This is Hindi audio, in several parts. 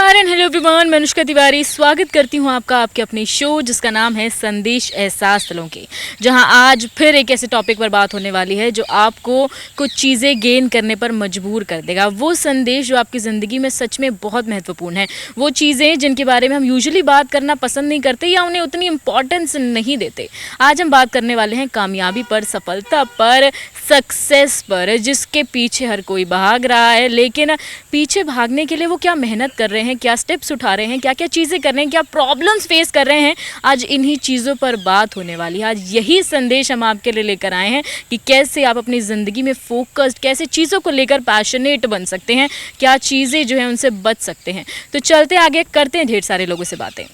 नमस्कार एंड हेलो एवरीवन, मैं अनुष्का तिवारी स्वागत करती हूँ आपका आपके अपने शो जिसका नाम है संदेश एहसास तलों के, जहाँ आज फिर एक ऐसे टॉपिक पर बात होने वाली है जो आपको कुछ चीज़ें गेन करने पर मजबूर कर देगा। वो संदेश जो आपकी ज़िंदगी में सच में बहुत महत्वपूर्ण है, वो चीज़ें जिनके बारे में हम यूजुअली बात करना पसंद नहीं करते या उन्हें उतनी इम्पॉर्टेंस नहीं देते। आज हम बात करने वाले हैं कामयाबी पर, सफलता पर, सक्सेस पर, जिसके पीछे हर कोई भाग रहा है, लेकिन पीछे भागने के लिए वो क्या मेहनत कर रहे हैं, क्या स्टेप्स उठा रहे हैं, क्या क्या चीज़ें कर रहे हैं, क्या प्रॉब्लम्स फेस कर रहे हैं। आज इन्हीं चीज़ों पर बात होने वाली है। आज यही संदेश हम आपके लिए लेकर आए हैं कि कैसे आप अपनी ज़िंदगी में फोकस्ड, कैसे चीज़ों को लेकर पैशनेट बन सकते हैं, क्या चीज़ें जो हैं उनसे बच सकते हैं। तो चलते आगे, करते हैं ढेर सारे लोगों से बातें।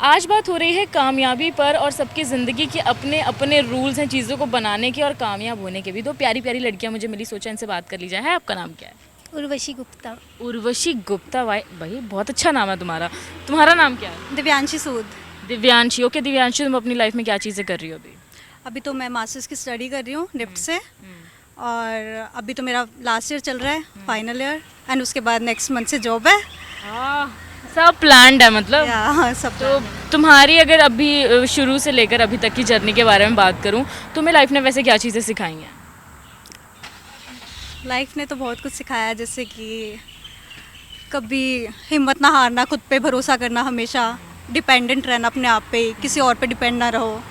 आज बात हो रही है कामयाबी पर और सबकी ज़िंदगी के अपने अपने रूल्स हैं चीज़ों को बनाने के और कामयाब होने के भी। दो प्यारी प्यारी लड़कियां मुझे मिली, सोचा इनसे बात कर ली जाए। है आपका नाम क्या है? उर्वशी गुप्ता। उर्वशी गुप्ता। भाई बहुत अच्छा नाम है तुम्हारा। तुम्हारा नाम क्या है? दिव्यांशी सूद। दिव्यांशी। ओके दिव्यांशी, तुम अपनी लाइफ में क्या चीज़ें कर रही हो अभी? अभी तो मैं मास्टर्स की स्टडी कर रही हूँ निफ्ट से, और अभी तो मेरा लास्ट ईयर चल रहा है, फाइनल ईयर, एंड उसके बाद नेक्स्ट मंथ से जॉब है। सब प्लान्ड है मतलब। हाँ, सब। तो तुम्हारी अगर अभी शुरू से लेकर अभी तक की जर्नी के बारे में बात करूं, तुम्हें लाइफ ने वैसे क्या चीज़ें सिखाई हैं? लाइफ ने तो बहुत कुछ सिखाया है, जैसे कि कभी हिम्मत ना हारना, खुद पे भरोसा करना, हमेशा डिपेंडेंट रहना अपने आप पे, किसी और पे डिपेंड ना रहो।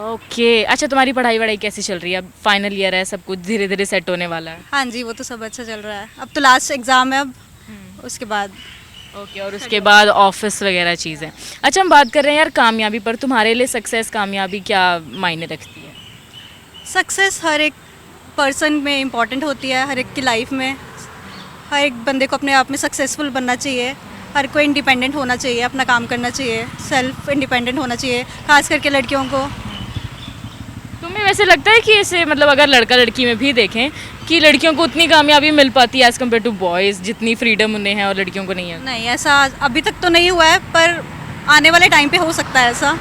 ओके अच्छा, तुम्हारी पढ़ाई वढ़ाई कैसी चल रही है? अब फाइनल ईयर है, सब कुछ धीरे धीरे सेट होने वाला है। हाँ जी, वो तो सब अच्छा चल रहा है। अब तो लास्ट एग्ज़ाम है, अब उसके बाद। ओके और उसके बाद ऑफिस वगैरह चीज़ें। अच्छा, हम बात कर रहे हैं यार कामयाबी पर। तुम्हारे लिए सक्सेस, कामयाबी क्या मायने रखती है? सक्सेस हर एक पर्सन में इम्पॉर्टेंट होती है, हर एक की लाइफ में। हर एक बंदे को अपने आप में सक्सेसफुल बनना चाहिए, हर कोई इंडिपेंडेंट होना चाहिए, अपना काम करना चाहिए, सेल्फ इंडिपेंडेंट होना चाहिए, खास करके लड़कियों को। तुम्हें वैसे लगता है कि ऐसे मतलब अगर लड़का लड़की में भी देखें कि लड़कियों को उतनी कामयाबी मिल पाती है एज़ कम्पेयर टू बॉयज़, जितनी फ्रीडम उन्हें है और लड़कियों को नहीं है? नहीं, ऐसा अभी तक तो नहीं हुआ है, पर आने वाले टाइम पे हो सकता है ऐसा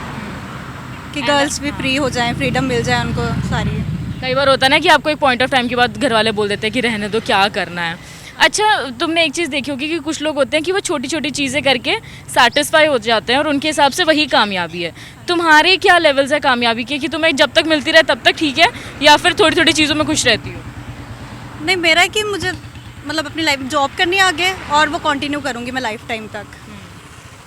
कि गर्ल्स भी फ्री हो जाएं, फ्रीडम मिल जाए उनको सारी। कई बार होता है ना कि आपको एक पॉइंट ऑफ टाइम के बाद घर वाले बोल देते हैं कि रहने दो, क्या करना है। अच्छा, तुमने एक चीज़ देखी होगी कि कुछ लोग होते हैं कि वो छोटी छोटी चीज़ें करके सेटिस्फाई हो जाते हैं और उनके हिसाब से वही कामयाबी है। तुम्हारे क्या लेवल्स है कामयाबी के कि तुम्हें जब तक मिलती रहे तब तक ठीक है, या फिर थोड़ी थोड़ी चीज़ों में खुश रहती हो? नहीं, मेरा है कि मुझे मतलब अपनी लाइफ जॉब करनी है आगे, और वो कंटिन्यू करूँगी मैं लाइफ टाइम तक।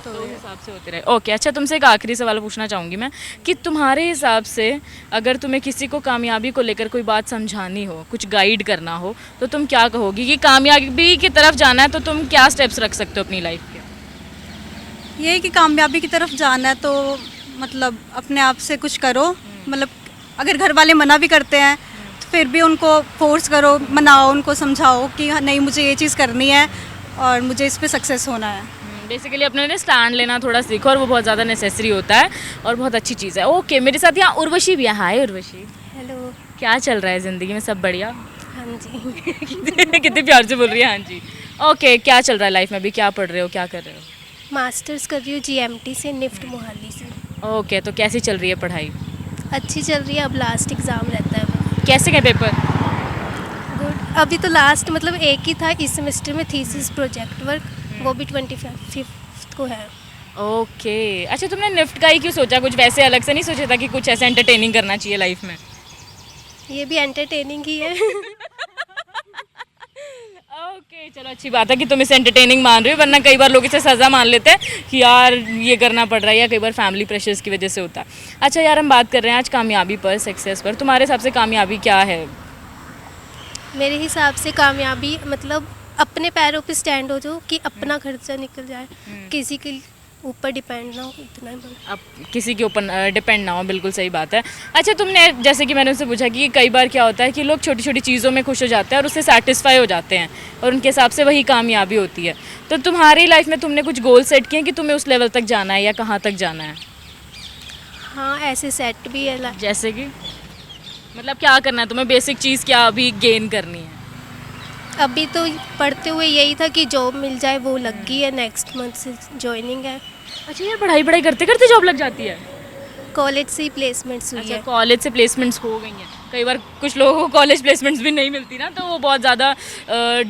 तो उस हिसाब से होते रहे। ओके अच्छा, तुमसे एक आखिरी सवाल पूछना चाहूँगी मैं कि तुम्हारे हिसाब से अगर तुम्हें किसी को कामयाबी को लेकर कोई बात समझानी हो, कुछ गाइड करना हो, तो तुम क्या कहोगी कि कामयाबी की तरफ जाना है तो तुम क्या स्टेप्स रख सकते हो अपनी लाइफ के? यही कि कामयाबी की तरफ जाना है तो मतलब अपने आप से कुछ करो। मतलब अगर घर वाले मना भी करते हैं तो फिर भी उनको फोर्स करो, मनाओ, उनको समझाओ कि नहीं, मुझे ये चीज़ करनी है और मुझे इस पे सक्सेस होना है। बेसिकली अपने स्टैंड लेना थोड़ा सीखो और वो बहुत ज़्यादा नेसेसरी होता है और बहुत अच्छी चीज़ है। ओके, मेरे साथ यहाँ उर्वशी भी है। हाय उर्वशी। हेलो। क्या चल रहा है ज़िंदगी में, सब बढ़िया? हाँ जी। कितने प्यार से बोल रही है हाँ जी। ओके, क्या चल रहा है लाइफ में अभी? क्या पढ़ रहे हो, क्या कर रहे हो? मास्टर्स कर रही हूँ जीएमटी से, निफ्ट मोहाली से। ओके, तो कैसी चल रही है पढ़ाई? अच्छी चल रही है, अब लास्ट एग्ज़ाम रहता है। कैसे गए पेपर? गुड। अभी तो लास्ट मतलब एक ही था इस सेमेस्टर में, थीसिस प्रोजेक्ट वर्क, वो भी 25 को है। ओके अच्छा, तुमने निफ्ट का ही क्यों सोचा? कुछ वैसे अलग से नहीं सोचा था कि कुछ ऐसा एंटरटेनिंग करना चाहिए लाइफ में? ये भी एंटरटेनिंग ही है। ओके चलो, अच्छी बात है कि तुम इसे एंटरटेनिंग मान रही हो, वरना कई बार लोग इसे सज़ा मान लेते हैं कि यार ये करना पड़ रहा है, या कई बार फैमिली प्रेशर्स की वजह से होता है। अच्छा यार, हम बात कर रहे हैं आज कामयाबी पर, सक्सेस पर। तुम्हारे हिसाब से कामयाबी क्या है? मेरे हिसाब से कामयाबी मतलब अपने पैरों पे स्टैंड हो जाओ, कि अपना खर्चा निकल जाए, किसी के ऊपर डिपेंड ना हो, इतना ही बस। अब किसी के ऊपर डिपेंड ना हो, बिल्कुल सही बात है। अच्छा, तुमने जैसे कि मैंने उनसे पूछा कि कई बार क्या होता है कि लोग छोटी छोटी चीज़ों में खुश हो जाते हैं और उससे सेटिस्फाई हो जाते हैं और उनके हिसाब से वही कामयाबी होती है। तो तुम्हारी लाइफ में तुमने कुछ गोल सेट किए कि तुम्हें उस लेवल तक जाना है या कहाँ तक जाना है? हाँ, ऐसे सेट भी है। जैसे कि मतलब क्या करना है तुम्हें? बेसिक चीज़ क्या अभी गेन करनी है? अभी तो पढ़ते हुए यही था कि जॉब मिल जाए, वो लग गई है, नेक्स्ट मंथ से जॉइनिंग है। अच्छा यार, पढ़ाई करते करते जॉब लग जाती है? कॉलेज से ही प्लेसमेंट्स हुई अच्छा, है। कॉलेज से प्लेसमेंट्स हो गई हैं। कई बार कुछ लोगों को कॉलेज प्लेसमेंट्स भी नहीं मिलती ना, तो वो बहुत ज़्यादा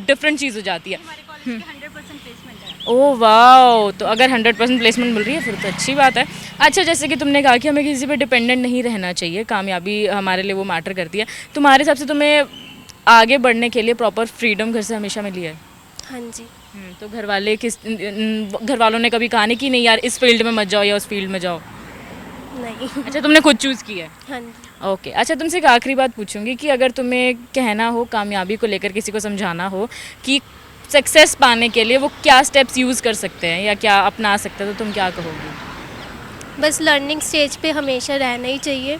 डिफरेंट चीज़ हो जाती है। हमारे कॉलेज के 100% प्लेसमेंट है। ओह वाओ, तो अगर 100% प्लेसमेंट मिल रही है फिर तो अच्छी बात है। अच्छा, जैसे कि तुमने कहा कि हमें किसी पे डिपेंडेंट नहीं रहना चाहिए, कामयाबी हमारे लिए वो मैटर करती है। तुम्हारे हिसाब से तुम्हें आगे बढ़ने के लिए प्रॉपर फ्रीडम घर से हमेशा मिली है? हाँ जी। तो घर वालों ने कभी कहा नहीं कि नहीं यार इस फील्ड में मत जाओ या उस फील्ड में जाओ? नहीं। अच्छा, तुमने खुद चूज़ किया है? हाँ जी। ओके। अच्छा, तुमसे एक आखिरी बात पूछूंगी कि अगर तुम्हें कहना हो, कामयाबी को लेकर किसी को समझाना हो कि सक्सेस पाने के लिए वो क्या स्टेप्स यूज़ कर सकते हैं या क्या अपना सकते हैं, तो तुम क्या कहोगी? बस लर्निंग स्टेज पे हमेशा रहना ही चाहिए।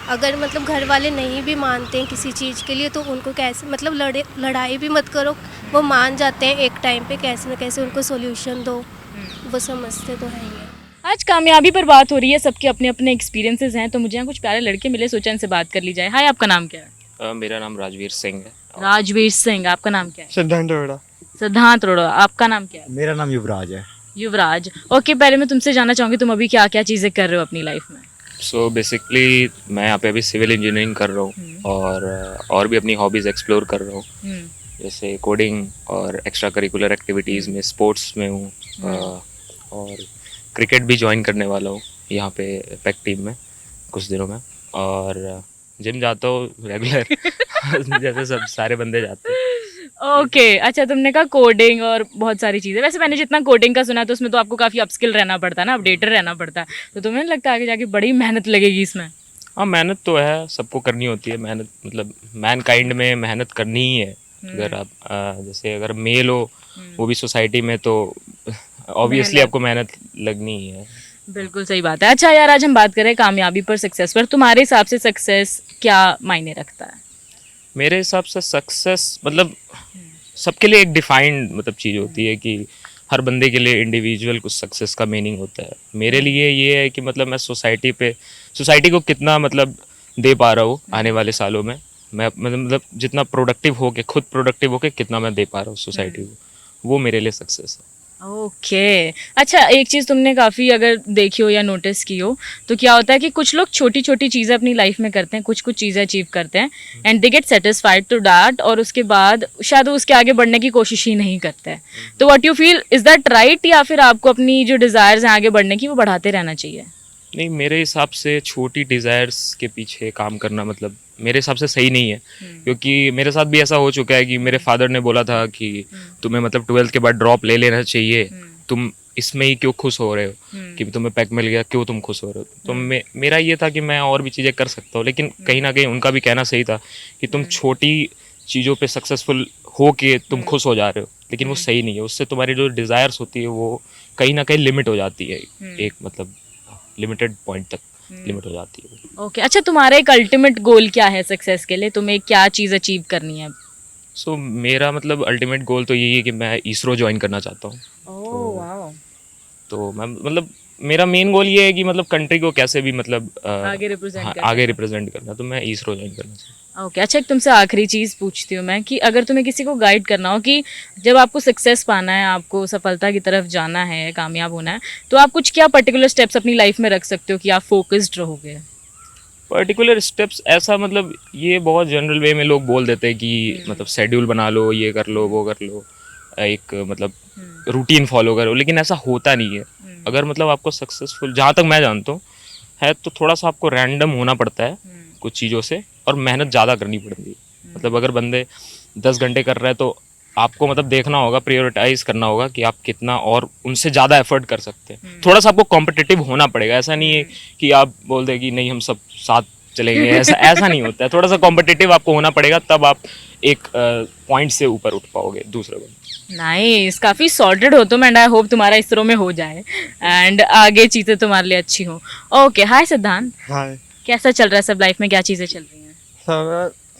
अगर मतलब घर वाले नहीं भी मानते हैं किसी चीज़ के लिए तो उनको कैसे मतलब लड़ाई भी मत करो, वो मान जाते हैं एक टाइम पे, कैसे न कैसे उनको सॉल्यूशन दो, वो समझते तो हैं ही है। आज कामयाबी पर बात हो रही है, सबके अपने अपने एक्सपीरियंसेस हैं, तो मुझे यहाँ कुछ प्यारे लड़के मिले, सोचा इनसे बात कर ली जाए। हाय, आपका नाम क्या है? मेरा नाम राजवीर सिंह है। राजवीर सिंह। आपका नाम क्या है? सिद्धांत अरोड़ा। सिद्धांत अरोड़ा। आपका नाम क्या है? मेरा नाम युवराज है। युवराज। ओके, पहले मैं तुमसे जानना चाहूँगी तुम अभी क्या क्या चीज़ें कर रहे हो अपनी लाइफ में? सो बेसिकली मैं यहाँ पे अभी सिविल इंजीनियरिंग कर रहा हूँ और भी अपनी हॉबीज़ एक्सप्लोर कर रहा हूँ, जैसे कोडिंग और एक्स्ट्रा करिकुलर एक्टिविटीज़ में, स्पोर्ट्स में हूँ और क्रिकेट भी ज्वाइन करने वाला हूँ यहाँ पे पैक टीम में कुछ दिनों में, और जिम जाता हूँ रेगुलर जैसे सब सारे बंदे जाते हैं। ओके। अच्छा, तुमने कहा कोडिंग और बहुत सारी चीज़ें, वैसे मैंने जितना कोडिंग का सुना है तो उसमें तो आपको काफ़ी अपस्किल रहना पड़ता है ना, अपडेटेड रहना पड़ता है, तो तुम्हें नहीं लगता आगे जाके बड़ी मेहनत लगेगी इसमें? हाँ, मेहनत तो है, सबको करनी होती है मेहनत, मतलब मैन काइंड में मेहनत करनी ही है। अगर आप जैसे अगर मेल हो वो भी सोसाइटी में, तो ऑब्वियसली आपको मेहनत लगनी ही है। बिल्कुल सही बात है। अच्छा यार, आज हम बात करें कामयाबी पर, सक्सेस पर। तुम्हारे हिसाब से सक्सेस क्या मायने रखता है? मेरे हिसाब से सक्सेस मतलब सबके लिए एक डिफाइंड मतलब चीज़ होती है कि हर बंदे के लिए इंडिविजुअल कुछ सक्सेस का मीनिंग होता है। मेरे लिए ये है कि मतलब मैं सोसाइटी को कितना मतलब दे पा रहा हूँ आने वाले सालों में, मैं मतलब जितना खुद प्रोडक्टिव होके कितना मैं दे पा रहा हूँ सोसाइटी को, वो मेरे लिए सक्सेस है। ओके। अच्छा, एक चीज़ तुमने काफ़ी अगर देखी हो या नोटिस की हो तो क्या होता है कि कुछ लोग छोटी छोटी चीज़ें अपनी लाइफ में करते हैं, कुछ कुछ चीज़ें अचीव करते हैं and they get satisfied to that, और उसके बाद शायद वो उसके आगे बढ़ने की कोशिश ही नहीं करते हैं। तो what you feel, is that right, या फिर आपको अपनी जो डिज़ायर्स हैं आगे बढ़ने की वो बढ़ाते रहना चाहिए? नहीं, मेरे हिसाब से छोटी डिज़ायर्स के पीछे काम करना मतलब मेरे हिसाब से सही नहीं है, क्योंकि मेरे साथ भी ऐसा हो चुका है कि मेरे फादर ने बोला था कि तुम्हें मतलब 12th के बाद ड्रॉप ले लेना चाहिए, तुम इसमें ही क्यों खुश हो रहे हो कि तुम्हें पैक मिल गया, क्यों तुम खुश हो रहे हो। तो मेरा ये था कि मैं और भी चीज़ें कर सकता हूँ, लेकिन कहीं ना कहीं उनका भी कहना सही था कि तुम छोटी चीज़ों पे सक्सेसफुल हो के तुम खुश हो जा रहे हो, लेकिन वो सही नहीं है। उससे तुम्हारी जो डिज़ायर्स होती है वो कहीं ना कहीं लिमिट हो जाती है, एक मतलब लिमिटेड पॉइंट तक लिमिट हो जाती है। ओके। अच्छा, तुम्हारा एक अल्टीमेट गोल क्या है सक्सेस के लिए? तुम्हें क्या चीज़ अचीव करनी है? सो मेरा मतलब अल्टीमेट गोल तो यही है कि मैं इसरो ज्वाइन करना चाहता हूँ। Oh wow. तो मैं मतलब मेरा मेन गोल ये है कि मतलब कंट्री को कैसे भी मतलब आगे रिप्रेजेंट करना। आगे रिप्रेजेंट करना, तो मैं इसरो ज्वाइन करना चाहता हूँ। ओके। अच्छा, एक तुमसे आखिरी चीज़ पूछती हूँ मैं कि अगर तुम्हें किसी को गाइड करना हो कि जब आपको सक्सेस पाना है, आपको सफलता की तरफ जाना है, कामयाब होना है, तो आप कुछ क्या पर्टिकुलर स्टेप्स अपनी लाइफ में रख सकते हो कि आप फोकस्ड रहोगे? पर्टिकुलर स्टेप्स ऐसा मतलब ये बहुत जनरल वे में लोग बोल देते हैं कि मतलब शेड्यूल बना लो, ये कर लो, वो कर लो, एक मतलब रूटीन फॉलो करो, लेकिन ऐसा होता नहीं है। अगर मतलब आपको सक्सेसफुल, जहाँ तक मैं जानता हूँ, है तो थोड़ा सा आपको रैंडम होना पड़ता है कुछ चीज़ों से, और मेहनत ज़्यादा करनी पड़ती है। मतलब अगर बंदे 10 घंटे कर रहे हैं तो आपको मतलब देखना होगा, प्रायोरिटाइज करना होगा कि आप कितना और उनसे ज़्यादा एफर्ट कर सकते हैं। थोड़ा सा आपको कॉम्पिटिटिव होना पड़ेगा। ऐसा नहीं है कि आप बोल दें कि नहीं हम सब साथ चलेंगे, ऐसा नहीं होता है। थोड़ा सा कॉम्पिटिटिव आपको होना पड़ेगा, तब आप एक पॉइंट से ऊपर उठ पाओगे दूसरे बंदे। नाइस, काफ़ी सॉर्टेड हो तुम, एंड आई होप तुम्हारा इसरो में हो जाए एंड आगे चीज़ें तुम्हारे लिए अच्छी हो। ओके। हाय सिद्धांत, हाय। कैसा चल रहा है सब, लाइफ में क्या चीज़ें चल रही हैं?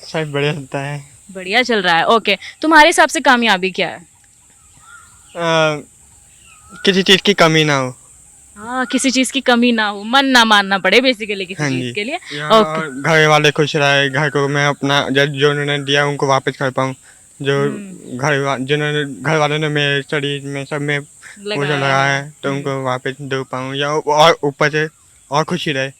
सब बढ़िया चलता है। बढ़िया चल रहा है। ओके। तुम्हारे हिसाब से कामयाबी क्या है? किसी चीज़ की कमी ना हो। हाँ, किसी चीज़ की कमी ना हो, मन ना मानना पड़े बेसिकली किसी हाँ चीज़ जी। के लिए। और घर वाले खुश रहे, घर को मैं अपना जो उन्होंने दिया उनको वापस कर पाऊँ, जो जिन्होंने घर वालों ने मेरे स्टडीज में सब में वो जो लगाया है तो उनको वापस दे पाऊँ, या और ऊपर से और खुशी रहे।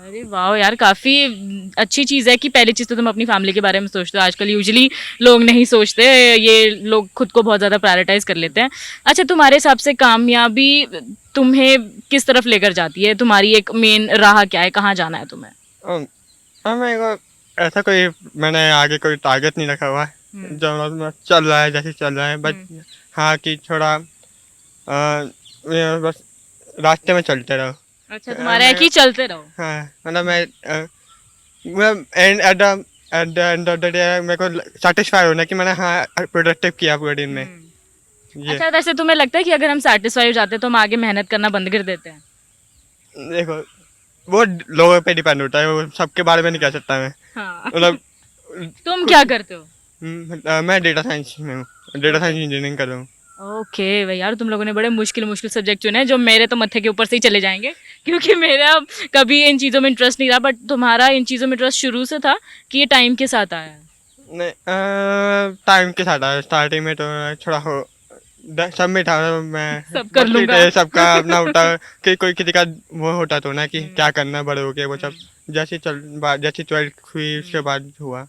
अरे वाह यार, काफ़ी अच्छी चीज़ है कि पहली चीज़ तो तुम अपनी फैमिली के बारे में सोचते हो। आजकल यूजुअली लोग नहीं सोचते, ये लोग खुद को बहुत ज़्यादा प्रायोरिटाइज कर लेते हैं। अच्छा, तुम्हारे हिसाब से कामयाबी तुम्हें किस तरफ लेकर जाती है? तुम्हारी एक मेन राह क्या है, कहाँ जाना है तुम्हें? मेरे को ऐसा कोई मैंने आगे कोई टारगेट नहीं रखा हुआ है, जो मतलब चल रहा है जैसे चल रहा है, बट हाँ कि थोड़ा ये बस रास्ते में चलते रहो। अच्छा, तुम्हारा है कि चलते रहो। हाँ मतलब मैं at the end of the day मेरे को सेटिस्फाई होना कि मैंने हाँ प्रोडक्टिव किया पूरे दिन में। ये अच्छा, वैसे तुम्हें लगता है कि अगर हम सेटिस्फाई हो जाते हैं तो हम आगे मेहनत करना बंद कर देते हैं? देखो वो लोगों पे डिपेंड होता है, वो सबके बारे में नहीं कह सकता मैं। हाँ। मतलब तुम क्या करते हो? मैं डेटा साइंस में हूँ, डेटा साइंस इंजीनियरिंग कर रहा हूँ। ओके भाई यार, तुम लोगों ने बड़े मुश्किल मुश्किल सब्जेक्ट चुने हैं जो मेरे तो मत्थे के ऊपर से ही चले जाएंगे, क्योंकि मेरा कभी इन चीज़ों में इंटरेस्ट नहीं रहा। बट तुम्हारा इन चीज़ों में इंटरेस्ट शुरू से था कि ये टाइम के साथ आया है? नहीं टाइम के साथ आया, स्टार्टिंग में तो थोड़ा हो सब में था मैं सब कर बस लूंगा। ये सबका अपना होता कि कोई किसी का वो होता तो ना कि क्या करना बड़े हो गए, वो सब जैसे जैसे 12th हुई उसके बाद हुआ।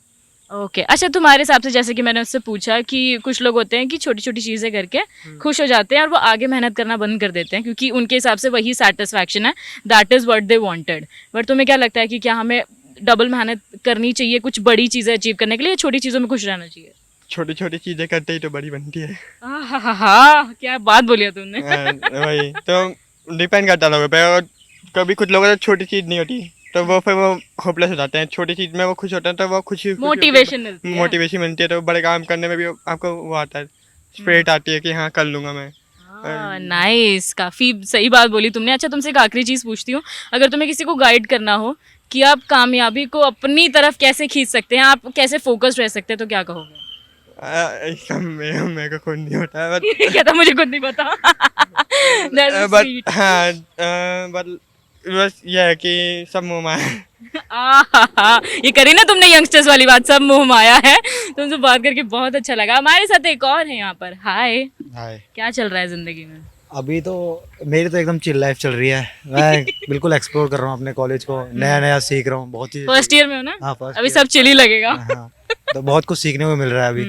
ओके अच्छा, तुम्हारे हिसाब से जैसे कि मैंने उससे पूछा कि कुछ लोग होते हैं कि छोटी छोटी चीज़ें करके खुश हो जाते हैं और वो आगे मेहनत करना बंद कर देते हैं, क्योंकि उनके हिसाब से वही सेटिस्फैक्शन है, that is what they wanted. But तुम्हें क्या लगता है कि क्या हमें डबल मेहनत करनी चाहिए कुछ बड़ी चीज़ें अचीव करने के लिए, या छोटी चीज़ों में खुश रहना चाहिए? छोटी छोटी चीजें करते ही तो बड़ी बनती है। हाँ, क्या बात बोली है तुमने। वही तो डिपेंड करता है लोगों पे, और कभी कुछ लोगों को छोटी चीज नहीं होती तो वो फिर वो होपलेस हो जाते हैं, छोटी चीज में वो खुश होते हैं तो वो खुशी मोटिवेशन मिलती है। मोटिवेशन मिलती है, तो बड़े काम करने में भी आपको वो आता है, स्पिरिट आती है कि हाँ कर लूंगा मैं। नाइस, काफ़ी सही बात बोली तुमने। अच्छा, तुमसे एक आखिरी चीज़ पूछती हूँ, अगर तुम्हें किसी को गाइड करना हो कि आप कामयाबी को अपनी तरफ कैसे खींच सकते हैं, आप कैसे फोकस्ड रह सकते हैं, तो क्या कहोगे? इसका मेरे को खुद नहीं होता है, कहता मुझे खुद नहीं पता। That's but sweet. हाँ बट बस ये है कि सब मुँह माया। आहा, ये करी ना तुमने यंगस्टर्स वाली बात, सब मोह माया है। तुमसे बात करके बहुत अच्छा लगा। हमारे साथ एक और है यहाँ पर। हाय, हाय। क्या चल रहा है जिंदगी में? अभी तो मेरी तो एकदम चिल लाइफ चल रही है, मैं बिल्कुल एक्सप्लोर कर रहा हूँ अपने कॉलेज को, नया नया सीख रहा हूँ बहुत चीज़। फर्स्ट ईयर में हो ना? हाँ फर्स्ट अभी सब चिल ही लगेगा। हाँ तो बहुत कुछ सीखने को मिल रहा है अभी,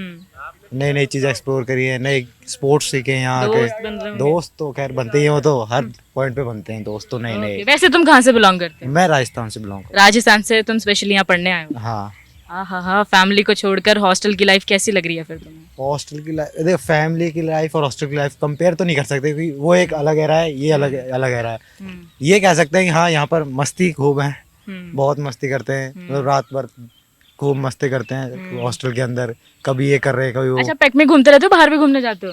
नई नई चीज़ें एक्सप्लोर करी है, नए स्पोर्ट्स सीखे हैं यहाँ दोस्त के। बन रहे होंगे। दोस्त तो खैर बनते ही हैं, वो तो हर पॉइंट पे बनते हैं दोस्त तो नए Okay, नए। वैसे तुम कहाँ से बिलोंग करते हो? मैं राजस्थान से बिलोंग राजस्थान से। तुम स्पेशली यहाँ पढ़ने आए हो? हाँ। हाँ, फैमिली को छोड़कर हॉस्टल की लाइफ कैसी लग रही है फिर तुम्हें? हॉस्टल की लाइफ देख, फैमिली की लाइफ और हॉस्टल की लाइफ कंपेयर तो नहीं कर सकते, क्योंकि वो एक अलग एरा है, ये अलग अलग एरा है। ये कह सकते हैं कि हाँ यहाँ पर मस्ती खूब है, बहुत मस्ती करते हैं, मतलब रात भर खूब मस्ती करते हैं हॉस्टल के अंदर, कभी ये कर रहे हैं कभी वो। अच्छा, पैक में घूमते रहते हो, बाहर भी घूमने जाते हो?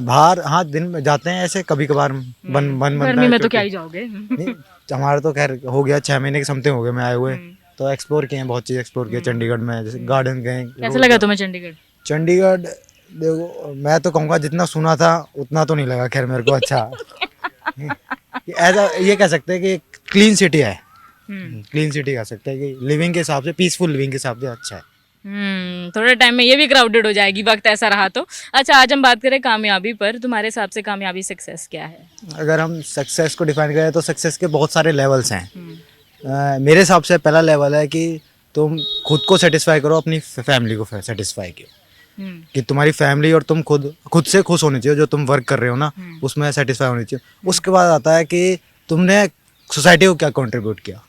बाहर हाँ दिन में जाते हैं ऐसे, कभी कभार मन बनता गर्मी है में तो क्योंकि- क्या ही जाओगे। नहीं, हमारा तो खैर हो गया 6 महीने के समथिंग हो गए मैं आए हुए, तो एक्सप्लोर किए हैं, बहुत चीज़ एक्सप्लोर किया चंडीगढ़ में, जैसे गार्डन गए। कैसा लगा तुम्हें चंडीगढ़? चंडीगढ़ देखो मैं तो कहूँगा जितना सुना था उतना तो नहीं लगा खैर मेरे को अच्छा। ऐसा ये कह सकते हैं कि क्लीन सिटी है, क्लीन सिटी कह सकते हैं कि लिविंग के हिसाब से, पीसफुल लिविंग के हिसाब से अच्छा है। थोड़े टाइम में ये भी क्राउडेड हो जाएगी, वक्त ऐसा रहा तो। अच्छा, आज हम बात करें कामयाबी पर। तुम्हारे हिसाब से कामयाबी, सक्सेस क्या है? अगर हम सक्सेस को डिफाइन करें तो सक्सेस के बहुत सारे लेवल्स हैं। मेरे हिसाब से पहला लेवल है कि तुम खुद को सेटिस्फाई करो, अपनी फैमिली को सेटिस्फाई करो, कि तुम्हारी फैमिली और तुम खुद से खुश होने चाहिए, जो तुम वर्क कर रहे हो ना उसमें सेटिस्फाई होनी चाहिए। उसके बाद आता है कि तुमने सोसाइटी को क्या कंट्रीब्यूट किया।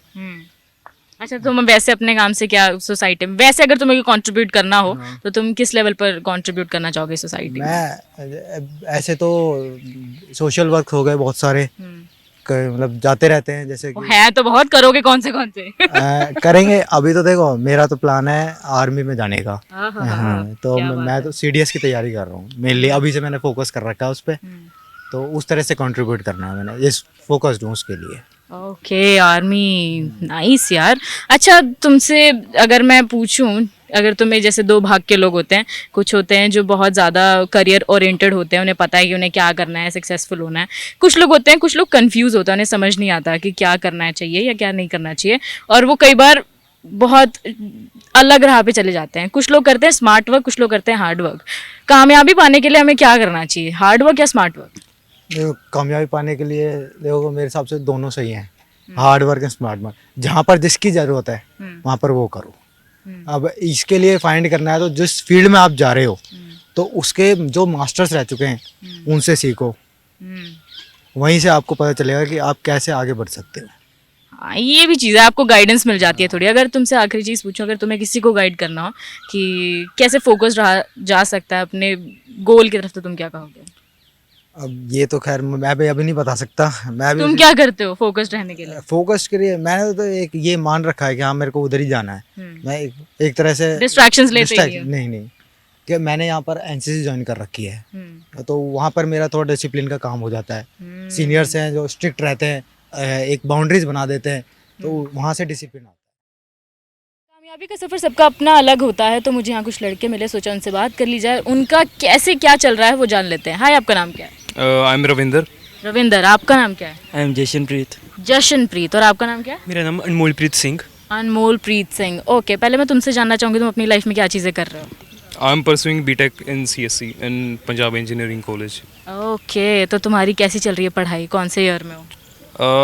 अच्छा, तुम वैसे अपने काम से क्या सोसाइटी में, वैसे अगर तुम्हें कंट्रीब्यूट करना हो तो तुम किस लेवल पर कंट्रीब्यूट करना चाहोगे सोसाइटी में? मैं ऐसे तो सोशल वर्क हो गए बहुत सारे, मतलब जाते रहते हैं जैसे कि है तो बहुत, करोगे कौन से? करेंगे। अभी तो देखो मेरा तो प्लान है आर्मी में जाने का। हाँ, हाँ, तो मैं तो सीडीएस की तैयारी कर रहा हूँ मेनली, अभी से मैंने फोकस कर रखा है उस पर, तो उस तरह से कंट्रीब्यूट करना है मैंने, ये फोकस्ड हूँ उसके लिए। ओके, आर्मी, नाइस यार। अच्छा, तुमसे अगर मैं पूछूं, अगर तुम्हें जैसे दो भाग के लोग होते हैं, कुछ होते हैं जो बहुत ज़्यादा करियर ओरिएंटेड होते हैं, उन्हें पता है कि उन्हें क्या करना है, सक्सेसफुल होना है। कुछ लोग होते हैं, कुछ लोग कंफ्यूज होते हैं, उन्हें समझ नहीं आता कि क्या करना चाहिए या क्या नहीं करना चाहिए, और वो कई बार बहुत अलग राह पे चले जाते हैं। कुछ लोग करते हैं स्मार्ट वर्क, कुछ लोग करते हैं हार्ड वर्क। कामयाबी पाने के लिए हमें क्या करना चाहिए, हार्ड वर्क या स्मार्ट वर्क? देखो कामयाबी पाने के लिए देखो मेरे हिसाब से दोनों सही हैं, hard work and smart work, जहाँ पर जिसकी ज़रूरत है वहाँ पर वो करो। अब इसके लिए फाइंड करना है तो जिस फील्ड में आप जा रहे हो तो उसके जो मास्टर्स रह चुके हैं उनसे सीखो, वहीं से आपको पता चलेगा कि आप कैसे आगे बढ़ सकते हो। हाँ, ये भी चीज़ है, आपको गाइडेंस मिल जाती है थोड़ी। अगर तुमसे आखिरी चीज़ पूछूं, अगर तुम्हें किसी को गाइड करना हो कि कैसे फोकस रहा जा सकता है अपने गोल की तरफ, तो तुम क्या कहोगे? अब ये तो खैर मैं भी अभी नहीं बता सकता। मैं तुम भी क्या करते हो फोकस रहने के लिए? फोकस के लिए मैंने तो एक ये मान रखा है कि हाँ मेरे को उधर ही जाना है। मैं एक तरह से डिस्ट्रैक्शंस लेते ही नहीं हो? नहीं कि मैंने यहाँ पर एनसीसी ज्वाइन कर रखी है, तो वहाँ पर मेरा थोड़ा डिसिप्लिन का काम हो जाता है। सीनियर्स हैं जो स्ट्रिक्ट रहते हैं, एक बाउंड्रीज बना देते हैं, तो वहाँ से डिसिप्लिन आता है। कामयाबी का सफ़र सबका अपना अलग होता है, तो मुझे यहाँ कुछ लड़के मिले, सोचा उनसे बात कर ली जाए, उनका कैसे क्या चल रहा है वो जान लेते हैं। हाय, आपका नाम क्या है? I M Ravinder. रविंदर, आपका नाम क्या है? I am Jashanpreet. जशनप्रीत। और आपका नाम क्या है? मेरा नाम अनमोलप्रीत सिंह। अनमोलप्रीत सिंह। ओके, पहले मैं तुमसे जानना चाहूँगी तुम अपनी लाइफ में क्या चीज़ें कर रहे हो? I am pursuing BTech in CSC in Punjab engineering college. Okay, तो तुम्हारी कैसी चल रही है पढ़ाई, कौन से ईयर में हो?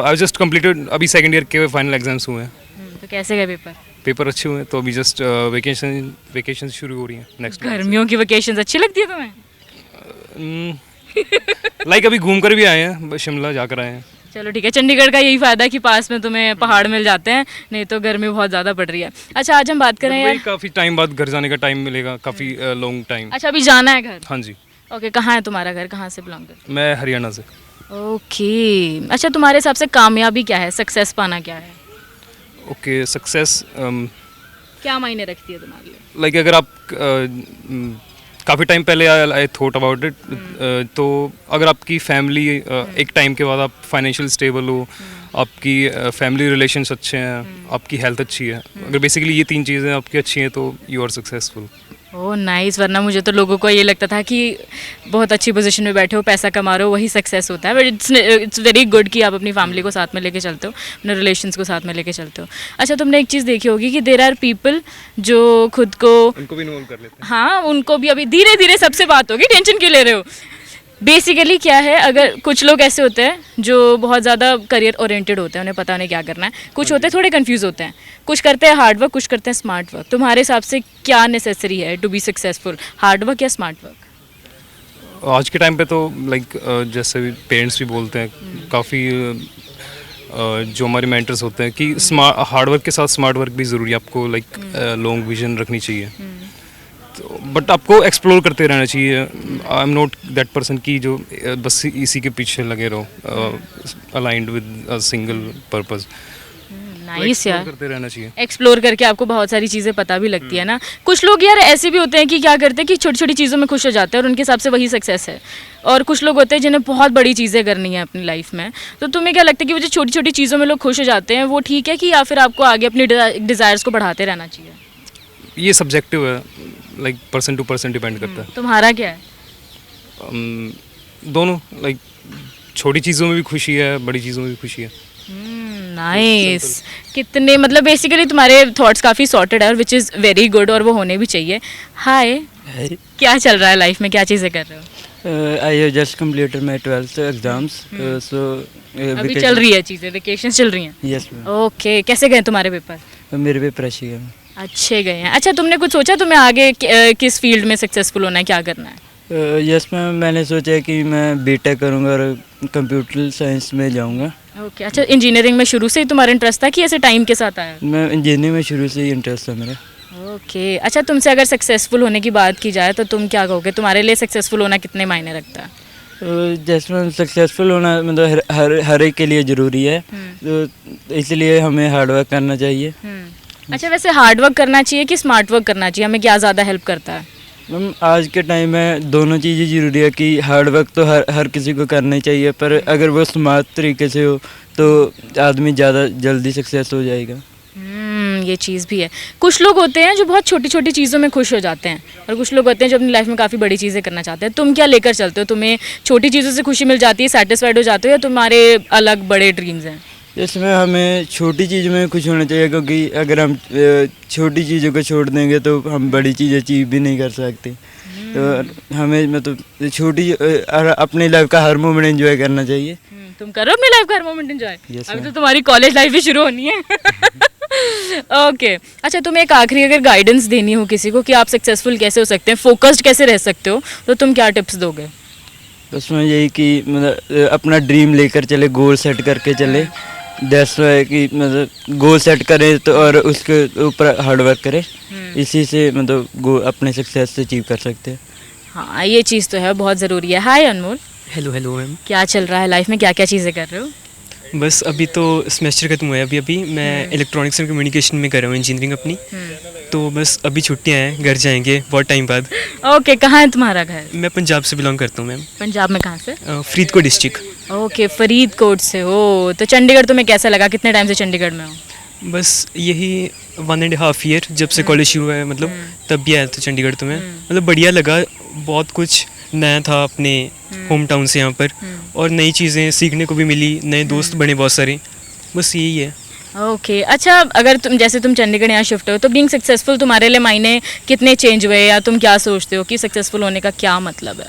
आई जस्ट कंप्लीटेड, अभी सेकंड ईयर के फाइनल एग्जाम्स हुए हैं। तो कैसे गए पेपर? पेपर अच्छे हुए हैं, तो अभी जस्ट वेकेशन शुरू हो रही है नेक्स्ट। गर्मियों की वेकेशन अच्छी लगती है तुम्हें? लाइक अभी घूम कर भी आए हैं, शिमला जाकर आए हैं। चलो ठीक है, चंडीगढ़ का यही फ़ायदा है कि पास में तुम्हें पहाड़ मिल जाते हैं, नहीं तो गर्मी बहुत ज़्यादा पड़ रही है। अच्छा, आज हम बात करें यार। काफ़ी टाइम बाद घर जाने का टाइम मिलेगा, काफ़ी लॉन्ग टाइम। अच्छा, अभी जाना है घर? हाँ जी। ओके, कहाँ है तुम्हारा घर, कहाँ से बिलोंग करते मैं हरियाणा से। हो? ओके, अच्छा, तुम्हारे हिसाब से कामयाबी क्या है, सक्सेस पाना क्या है? ओके, सक्सेस क्या मायने रखती है तुम्हारे लिए? लाइक अगर आप काफ़ी टाइम पहले आई थॉट अबाउट इट, तो अगर आपकी फैमिली एक टाइम के बाद आप फाइनेंशियल स्टेबल हो, आपकी फैमिली रिलेशंस अच्छे हैं, आपकी हेल्थ अच्छी है, अगर बेसिकली ये तीन चीज़ें आपकी अच्छी हैं तो you are successful. Oh nice. वरना मुझे तो लोगों को ये लगता था कि बहुत अच्छी पोजीशन में बैठे हो, पैसा कमा रहे हो, वही सक्सेस होता है। बट इट्स वेरी गुड कि आप अपनी फैमिली को साथ में लेके चलते हो, अपने रिलेशंस को साथ में लेके चलते हो। अच्छा, तुमने एक चीज़ देखी होगी कि देयर आर पीपल जो खुद को, उनको भी इन्वॉल्व कर लेते हैं। हाँ, उनको भी अभी धीरे धीरे सबसे बात होगी, टेंशन क्यों ले रहे हो? बेसिकली क्या है, अगर कुछ लोग ऐसे होते हैं जो बहुत ज़्यादा करियर ओरिएंटेड होते हैं, उन्हें पता नहीं क्या करना है। कुछ होते हैं थोड़े कंफ्यूज होते हैं, कुछ करते हैं हार्ड वर्क, कुछ करते हैं स्मार्ट वर्क। तुम्हारे हिसाब से क्या नेसेसरी है to be successful, hard work या स्मार्ट वर्क? आज के टाइम पे तो लाइक जैसे भी पेरेंट्स भी बोलते हैं, काफ़ी जो हमारे मेंटर्स होते हैं कि हार्ड वर्क के साथ स्मार्ट वर्क भी ज़रूरी है, आपको लाइक लॉन्ग विजन रखनी चाहिए। तो बट आपको एक्सप्लोर करते रहना चाहिए। I am not that person की जो बस इसी के पीछे लगे रहो, aligned with a single purpose. Nice यार, करते रहना चाहिए। एक्सप्लोर करके आपको बहुत सारी चीज़ें पता भी लगती है ना। कुछ लोग यार ऐसे भी होते हैं कि क्या करते हैं कि छोटी छोटी चीज़ों में खुश हो जाते हैं और उनके हिसाब से वही सक्सेस है। और कुछ लोग होते हैं जिन्हें बहुत बड़ी चीज़ें करनी है अपनी लाइफ में। तो तुम्हें क्या लगता है कि वो जो छोटी छोटी चीज़ों में लोग खुश हो जाते हैं वो ठीक है, कि या फिर आपको आगे अपनी डिज़ायर्स को बढ़ाते रहना चाहिए? ये सब्जेक्टिव है, like person to person depend करता है। तुम्हारा क्या है? दोनों, लाइक छोटी चीज़ों में भी खुशी है, बड़ी चीज़ों में भी खुशी है। नाइस। कितने मतलब बेसिकली तुम्हारे थॉट्स काफ़ी सॉर्टेड है, और विच इज़ वेरी गुड, और वो होने भी चाहिए। हाय, क्या चल रहा है लाइफ में, क्या चीज़ें कर रहे हो? I have just completed my 12th exams. So अभी चल रही है चीज़ें, वेकेशन चल रही हैं? Yes ma'am. ओके, कैसे गए तुम्हारे पेपर? मेरे पेपर अच्छे गए। अच्छे गए हैं। अच्छा, तुमने कुछ सोचा तुम्हें आगे किस फील्ड में सक्सेसफुल होना है, क्या करना है? यस मैम, मैंने सोचा है कि मैं बीटेक करूँगा और कंप्यूटर साइंस में जाऊँगा। ओके, अच्छा, इंजीनियरिंग में शुरू से ही तुम्हारा इंटरेस्ट था कि ऐसे टाइम के साथ आया? मैं इंजीनियरिंग में शुरू से ही इंटरेस्ट था मेरा। ओके, अच्छा, तुमसे अगर सक्सेसफुल होने की बात की जाए तो तुम क्या कहोगे, तुम्हारे लिए सक्सेसफुल होना कितने मायने रखता है? जैसे मैम, सक्सेसफुल होना मतलब हर एक के लिए ज़रूरी है, तो इसलिए हमें हार्ड वर्क करना चाहिए। अच्छा, वैसे हार्ड वर्क करना चाहिए कि स्मार्ट वर्क करना चाहिए, हमें क्या ज़्यादा हेल्प करता है? मैम, आज के टाइम में दोनों चीज़ें ज़रूरी है कि हार्ड वर्क तो हर किसी को करना ही चाहिए, पर अगर वो स्मार्ट तरीके से हो तो आदमी ज़्यादा जल्दी सक्सेस हो जाएगा। ये चीज़ भी है। कुछ लोग होते हैं जो बहुत छोटी छोटी चीज़ों में खुश हो जाते हैं, और कुछ लोग होते हैं जो अपनी लाइफ में काफ़ी बड़ी चीज़ें करना चाहते हैं। तुम क्या लेकर चलते हो? तुम्हें छोटी चीज़ों से खुशी मिल जाती है, सेटिस्फाइड हो जाते हो, या तुम्हारे अलग बड़े ड्रीम्स हैं? इसमें हमें छोटी चीज़ में खुश होना चाहिए, क्योंकि अगर हम छोटी चीज़ों को छोड़ देंगे तो हम बड़ी चीज़ अचीव भी नहीं कर सकते। तो हमें मतलब छोटी अपनी लाइफ का हर मोमेंट एंजॉय करना चाहिए। तुम करो अपनी लाइफ का हर मोमेंट एंजॉय। Yes, अभी तो ma'am. तुम्हारी कॉलेज लाइफ भी शुरू होनी है। ओके अच्छा, तुम्हें एक आखिरी अगर गाइडेंस देनी हो किसी को कि आप सक्सेसफुल कैसे हो सकते हैं, फोकस्ड कैसे रह सकते हो, तो तुम क्या टिप्स दोगे? बस मैं यही कि मतलब अपना ड्रीम लेकर चले, गोल सेट करके चले। दैट्स वाई कि मतलब गोल सेट करें तो और उसके ऊपर हार्ड वर्क करें, इसी से मतलब अपने सक्सेस से अचीव कर सकते हैं। हाँ ये चीज़ तो है, बहुत ज़रूरी है। हाय अनमोल, हेलो हेलो मैम। क्या चल रहा है लाइफ में, क्या क्या चीज़ें कर रहे हो? बस अभी तो सेमेस्टर खत्म हुआ है, अभी मैं इलेक्ट्रॉनिक्स एंड कम्युनिकेशन में कर रहा हूँ इंजीनियरिंग अपनी। तो बस अभी छुट्टियाँ हैं, घर जाएंगे बहुत टाइम बाद। ओके कहाँ है तुम्हारा घर? मैं पंजाब से बिलोंग करता हूँ मैम, पंजाब में कहाँ से? फरीदकोट डिस्ट्रिक्ट। ओके फरीदकोट से हो, तो चंडीगढ़ तुम्हें कैसा लगा, कितने टाइम से चंडीगढ़ में हो? बस यही 1.5 ईयर जब से कॉलेज शुरू हुआ है, मतलब तब भी आया था चंडीगढ़। तो मैं मतलब बढ़िया लगा, बहुत कुछ नया था अपने होम टाउन से यहाँ पर, और नई चीज़ें सीखने को भी मिली, नए दोस्त बने बहुत सारे, बस यही है। ओके अच्छा, अगर तुम जैसे तुम चंडीगढ़ यहाँ शिफ्ट हो तो बीइंग सक्सेसफुल तुम्हारे लिए मायने कितने चेंज हुए, या तुम क्या सोचते हो कि सक्सेसफुल होने का क्या मतलब है?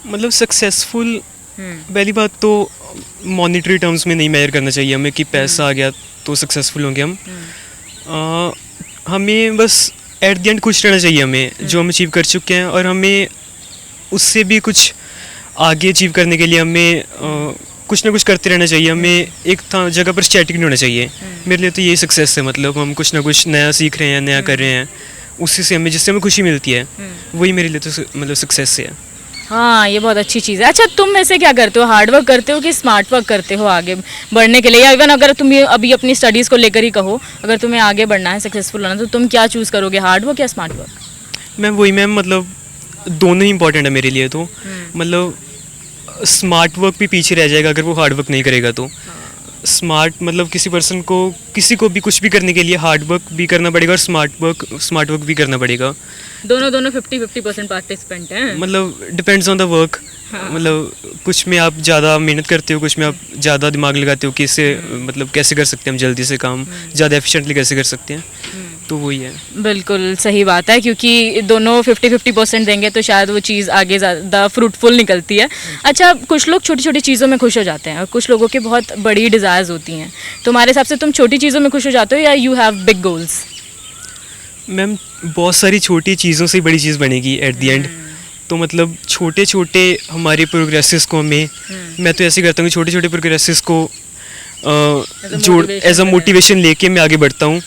मतलब सक्सेसफुल पहली बात तो मॉनेटरी टर्म्स में नहीं मेजर करना चाहिए हमें कि पैसा आ गया तो सक्सेसफुल होंगे हम। हमें बस एट द एंड खुश रहना चाहिए हमें, जो हम अचीव कर चुके हैं, और हमें उससे भी कुछ आगे अचीव करने के लिए हमें कुछ ना कुछ करते रहना चाहिए। हमें एक जगह पर स्टैटिक नहीं होना चाहिए। मेरे लिए तो यही सक्सेस है, मतलब हम कुछ ना कुछ नया सीख रहे हैं, नया कर रहे हैं, उसी से हमें, जिससे हमें खुशी मिलती है, वही मेरे लिए तो मतलब सक्सेस है। हाँ ये बहुत अच्छी चीज़ है। अच्छा तुम वैसे क्या करते हो, हार्ड वर्क करते हो कि स्मार्ट वर्क करते हो आगे बढ़ने के लिए, या इवन अगर तुम ये अभी अपनी स्टडीज़ को लेकर ही कहो, अगर तुम्हें आगे बढ़ना है, सक्सेसफुल होना, तो तुम क्या चूज़ करोगे, हार्ड वर्क या स्मार्ट वर्क? मैम वही मैम, मतलब दोनों ही इंपॉर्टेंट है मेरे लिए। तो मतलब स्मार्ट वर्क भी पीछे रह जाएगा अगर वो हार्ड वर्क नहीं करेगा। तो स्मार्ट मतलब किसी पर्सन को, किसी को भी कुछ भी करने के लिए हार्ड वर्क भी करना पड़ेगा और स्मार्ट वर्क भी करना पड़ेगा। दोनों 50-50% पार्टिसिपेंट हैं। मतलब डिपेंड्स ऑन द वर्क। मतलब कुछ में आप ज़्यादा मेहनत करते हो, कुछ में आप ज़्यादा दिमाग लगाते हो कि इससे मतलब कैसे कर सकते हैं हम जल्दी से काम, ज़्यादा एफिशिएंटली कैसे कर सकते हैं। तो वही है। बिल्कुल सही बात है, क्योंकि दोनों 50-50% देंगे तो शायद वो चीज़ आगे ज़्यादा फ्रूटफुल निकलती है। अच्छा कुछ लोग छोटी छोटी चीज़ों में खुश हो जाते हैं और कुछ लोगों के बहुत बड़ी डिज़ायर्स होती हैं, तुम्हारे हिसाब से तुम छोटी चीज़ों में खुश हो जाते हो या you have big goals? Ma'am बहुत सारी छोटी चीज़ों से बड़ी चीज़ बनेगी एट द एंड। तो मतलब छोटे छोटे हमारे प्रोग्रेसेस को हमें, मैं तो ऐसे करता हूँ कि छोटे छोटे प्रोग्रेसेस को जोड़ एज अ मोटिवेशन लेके मैं आगे बढ़ता हूँ,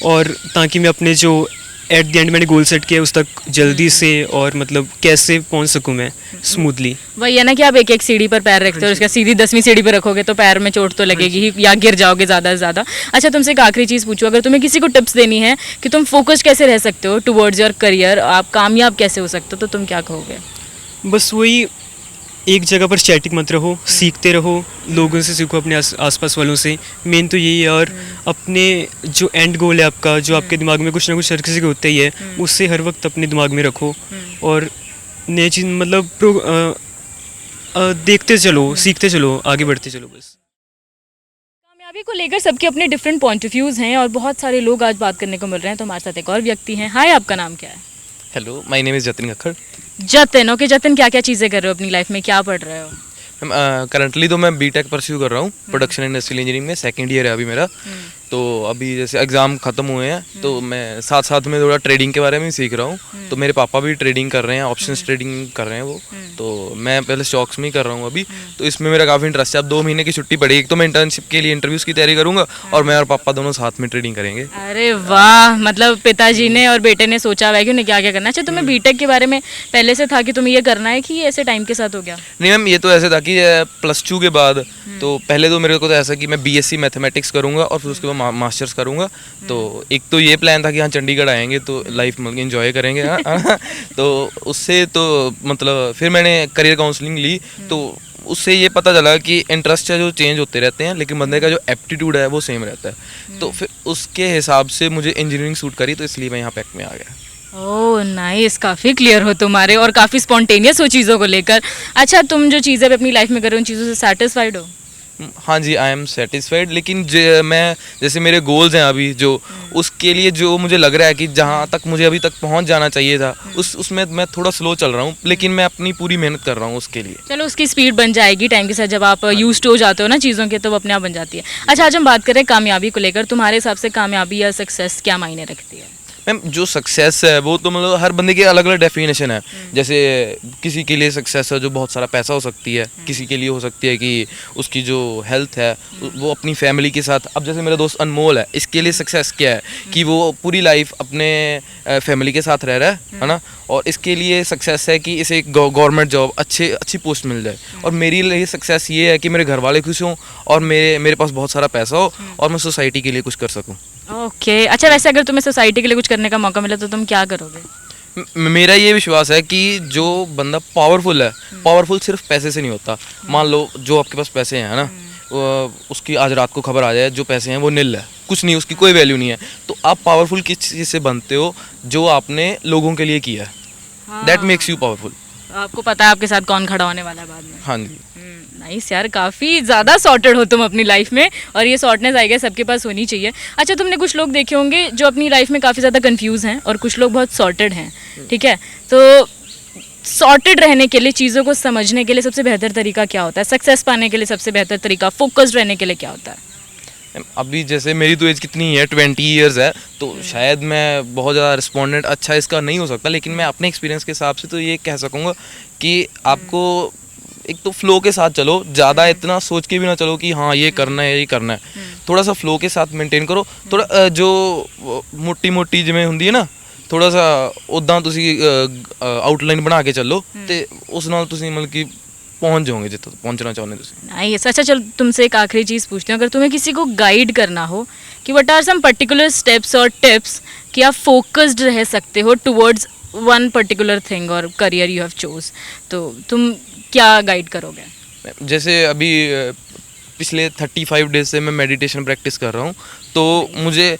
और ताकि मैं अपने जो एट द एंड मैंने गोल सेट किया उस तक जल्दी से, और मतलब कैसे पहुँच सकूँ मैं स्मूथली। वही है ना कि आप एक एक सीढ़ी पर पैर रखते हो, उसका सीधी 10वीं सीढ़ी पर रखोगे तो पैर में चोट तो लगेगी ही, या गिर जाओगे ज़्यादा से ज़्यादा। अच्छा तुमसे एक आखिरी चीज़ पूछूं, अगर तुम्हें किसी को टिप्स देनी है कि तुम फोकस कैसे रह सकते हो टुवर्ड्स योर करियर, आप कामयाब कैसे हो सकते हो, तो तुम क्या कहोगे? बस वही, एक जगह पर स्टैटिक मत रहो, सीखते रहो, लोगों से सीखो, अपने आसपास वालों से, मेन तो यही है। और अपने जो एंड गोल है आपका, जो आपके दिमाग में कुछ ना कुछ हर किसी के होते ही है, उससे हर वक्त अपने दिमाग में रखो, और नई चीज़ मतलब देखते चलो, सीखते चलो, आगे बढ़ते चलो। बस कामयाबी को लेकर सबके अपने डिफरेंट पॉइंट ऑफ व्यूज़ हैं और बहुत सारे लोग आज बात करने को मिल रहे हैं। तो हमारे साथ एक और व्यक्ति हैं। हाय आपका नाम क्या है? Hello, my name is Jatin Khakhar. Jatin, okay Jatin, क्या क्या चीज़ें कर रहे हो अपनी लाइफ में, क्या पढ़ रहे हो? मैम करंटली तो मैं बीटेक परस्यू कर रहा हूँ, प्रोडक्शन इंडस्ट्रियल इंजीनियरिंग में, सेकंड ईयर है अभी मेरा। तो अभी जैसे एग्ज़ाम ख़त्म हुए हैं तो मैं साथ साथ में थोड़ा ट्रेडिंग के बारे में सीख रहा हूँ। तो मेरे पापा भी ट्रेडिंग कर रहे हैं, ऑप्शंस ट्रेडिंग कर रहे हैं वो। तो मैं पहले स्टॉक्स में ही कर रहा हूँ अभी, तो इसमें मेरा काफ़ी इंटरेस्ट है। अब 2 महीने की छुट्टी पड़ेगी, एक तो मैं इंटर्नशिप के लिए इंटरव्यूज़ की तैयारी करूँगा, और मैं और पापा दोनों साथ में ट्रेडिंग करेंगे। अरे वाह, मतलब पिताजी ने और बेटे ने सोचा हुआ है कि उन्हें क्या क्या करना है। अच्छा तुम्हें बीटेक के बारे में पहले से था कि तुम्हें ये करना है, कि ये ऐसे टाइम के साथ हो गया? नहीं मैम, ये तो ऐसे था कि +2 के बाद, तो पहले तो मेरे को तो ऐसा कि मैं BSc मैथमेटिक्स करूँगा और फिर उसके बाद मास्टर्स करूँगा। तो एक तो ये प्लान था कि हाँ चंडीगढ़ आएंगे तो लाइफ में एंजॉय करेंगे। हाँ तो उससे तो मतलब फिर मैंने करियर काउंसलिंग ली, तो उससे ये पता चला कि इंटरेस्ट है जो चेंज होते रहते हैं, लेकिन बंदे का जो एप्टीट्यूड है वो सेम रहता है। तो फिर उसके हिसाब से मुझे इंजीनियरिंग सूट करी, तो इसलिए मैं यहाँ पैक में आ गया। ओह नाइस, काफ़ी क्लियर हो तुम्हारे और काफ़ी स्पॉन्टेनियस हो चीज़ों को लेकर। अच्छा तुम जो चीज़ें अपनी लाइफ में कर रहे हो उन चीज़ों से सेटिस्फाइड हो? हाँ जी, आई एम सेटिस्फाइड, लेकिन मैं जैसे मेरे गोल्स हैं अभी जो, उसके लिए जो मुझे लग रहा है कि जहाँ तक मुझे अभी तक पहुँच जाना चाहिए था, उसमें मैं थोड़ा स्लो चल रहा हूँ, लेकिन मैं अपनी पूरी मेहनत कर रहा हूँ उसके लिए। चलो उसकी स्पीड बन जाएगी टाइम के साथ, जब आप यूज्ड हो जाते हो ना चीज़ों के, तो वो अपने आप बन जाती है। अच्छा, आज हम बात करें कामयाबी को लेकर, तुम्हारे हिसाब से कामयाबी या सक्सेस क्या मायने रखती है? मैम, जो सक्सेस है वो तो मतलब हर बंदे की अलग अलग डेफिनेशन है। जैसे किसी के लिए सक्सेस है जो बहुत सारा पैसा हो सकती है, किसी के लिए हो सकती है कि उसकी जो हेल्थ है वो अपनी फैमिली के साथ। अब जैसे मेरा दोस्त अनमोल है, इसके लिए सक्सेस क्या है कि वो पूरी लाइफ अपने फैमिली के साथ रह रहा है ना, और इसके लिए सक्सेस है कि इसे गवर्नमेंट जॉब अच्छी पोस्ट मिल जाए। और मेरे लिए सक्सेस ये है कि मेरे घर वाले खुश हों और मेरे पास बहुत सारा पैसा हो और मैं सोसाइटी के लिए कुछ कर सकूँ। ओके, अच्छा वैसे अगर तुम्हें सोसाइटी के लिए कुछ करने का मौका मिला तो तुम क्या करोगे? मेरा ये विश्वास है कि जो बंदा पावरफुल है, पावरफुल सिर्फ पैसे से नहीं होता। मान लो जो आपके पास पैसे हैं ना, उसकी आज रात को खबर आ जाए जो पैसे हैं वो निल है, कुछ नहीं, उसकी कोई वैल्यू नहीं है, तो आप पावरफुल किस चीज़ से बनते हो? जो आपने लोगों के लिए किया है, दैट मेक्स यू पावरफुल। आपको पता है आपके साथ कौन खड़ा होने वाला है बाद में। हाँ जी। नाइस यार, काफ़ी ज़्यादा सॉर्टेड हो तुम अपनी लाइफ में, और ये सॉर्टनेस आई गेस सबके पास होनी चाहिए। अच्छा, तुमने कुछ लोग देखे होंगे जो अपनी लाइफ में काफ़ी ज़्यादा कंफ्यूज हैं और कुछ लोग बहुत सॉर्टेड हैं, ठीक है? तो सॉर्टेड रहने के लिए, चीज़ों को समझने के लिए सबसे बेहतर तरीका क्या होता है? सक्सेस पाने के लिए सबसे बेहतर तरीका, फोकस्ड रहने के लिए क्या होता है? अभी जैसे मेरी तो एज कितनी है, 20 ईयर्स है, तो शायद मैं बहुत ज़्यादा रिस्पोंडेंट अच्छा इसका नहीं हो सकता, लेकिन मैं अपने एक्सपीरियंस के हिसाब से तो ये कह सकूँगा कि आपको एक तो फ्लो के साथ चलो, ज़्यादा इतना सोच के भी ना चलो कि हाँ ये करना है ये करना है। थोड़ा सा फ्लो के साथ मेंटेन करो, थोड़ा जो मोटी मोटी जिमें ਹੁੰਦੀ है ना, थोड़ा सा उदा ਤੁਸੀਂ आउटलाइन बना के चलो तो उस नाल ਤੁਸੀਂ मतलब कि पहुंच जाओगे जितना पहुंचना चाहोगे ਤੁਸੀਂ। नाइस। अच्छा, चलो तुमसे एक आखिरी चीज़ पूछती हूँ, अगर तुम्हें किसी को गाइड करना हो कि what are some particular steps और टिप्स कि आप फोकस्ड रह सकते हो टुवर्ड्स वन पर्टिकुलर थिंग और करियर यू हैव चोज, तो तुम क्या गाइड करोगे? जैसे अभी पिछले 35 डेज से मैं मेडिटेशन प्रैक्टिस कर रहा हूँ, तो मुझे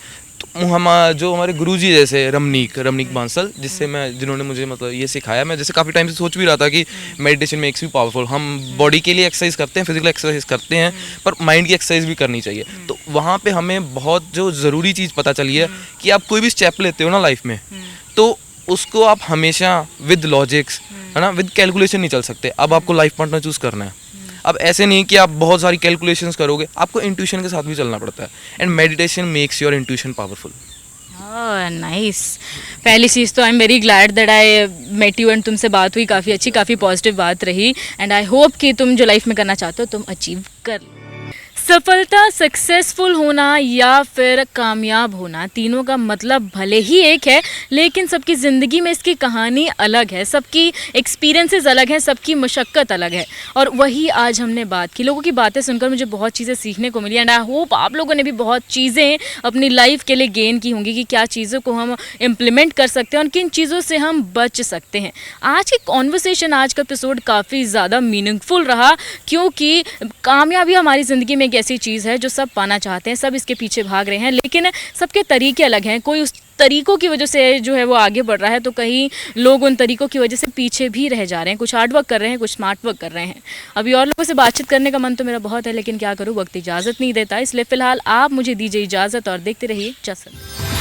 जो हमारे गुरुजी जैसे रमनीक बांसल, जिन्होंने मुझे मतलब ये सिखाया, मैं जैसे काफ़ी टाइम से सोच भी रहा था कि मेडिटेशन मेक्स यू पावरफुल। हम बॉडी के लिए एक्सरसाइज करते हैं, फिजिकल एक्सरसाइज करते हैं, पर माइंड की एक्सरसाइज भी करनी चाहिए। तो वहाँ पे हमें बहुत जो ज़रूरी चीज़ पता चली है कि आप कोई भी स्टेप लेते हो ना लाइफ में, तो उसको आप हमेशा विद लॉजिक्स, है ना, विद कैलकुलेशन नहीं चल सकते। अब आपको लाइफ पार्टनर चूज़ करना है, अब ऐसे नहीं कि आप बहुत सारी कैलकुलेशंस करोगे, आपको इंट्यूशन के साथ भी चलना पड़ता है। And meditation makes your intuition powerful. Nice. पहली चीज़ तो I am very glad that I met you and तुमसे बात हुई, काफ़ी अच्छी, काफ़ी पॉजिटिव बात रही, एंड आई होप कि तुम जो लाइफ में करना चाहते हो तुम अचीव कर लो। सफलता, सक्सेसफुल होना या फिर कामयाब होना, तीनों का मतलब भले ही एक है, लेकिन सबकी ज़िंदगी में इसकी कहानी अलग है, सबकी एक्सपीरियंसेस अलग हैं, सबकी मशक्क़त अलग है। और वही आज हमने बात की, लोगों की बातें सुनकर मुझे बहुत चीज़ें सीखने को मिली, एंड आई होप आप लोगों ने भी बहुत चीज़ें अपनी लाइफ के लिए गेन की होंगी कि क्या चीज़ों को हम इम्प्लीमेंट कर सकते हैं और किन चीज़ों से हम बच सकते हैं। आज की कॉन्वर्सेशन, आज का एपिसोड काफ़ी ज़्यादा मीनिंगफुल रहा, क्योंकि कामयाबी हमारी ज़िंदगी में ऐसी चीज़ है जो सब पाना चाहते हैं, सब इसके पीछे भाग रहे हैं, लेकिन सबके तरीके अलग हैं। कोई उस तरीकों की वजह से जो है वो आगे बढ़ रहा है, तो कहीं लोग उन तरीकों की वजह से पीछे भी रह जा रहे हैं, कुछ हार्ड वर्क कर रहे हैं, कुछ स्मार्ट वर्क कर रहे हैं। अभी और लोगों से बातचीत करने का मन तो मेरा बहुत है, लेकिन क्या करूँ, वक्त इजाज़त नहीं देता, इसलिए फ़िलहाल आप मुझे दीजिए इजाज़त और देखते रहिए जसर।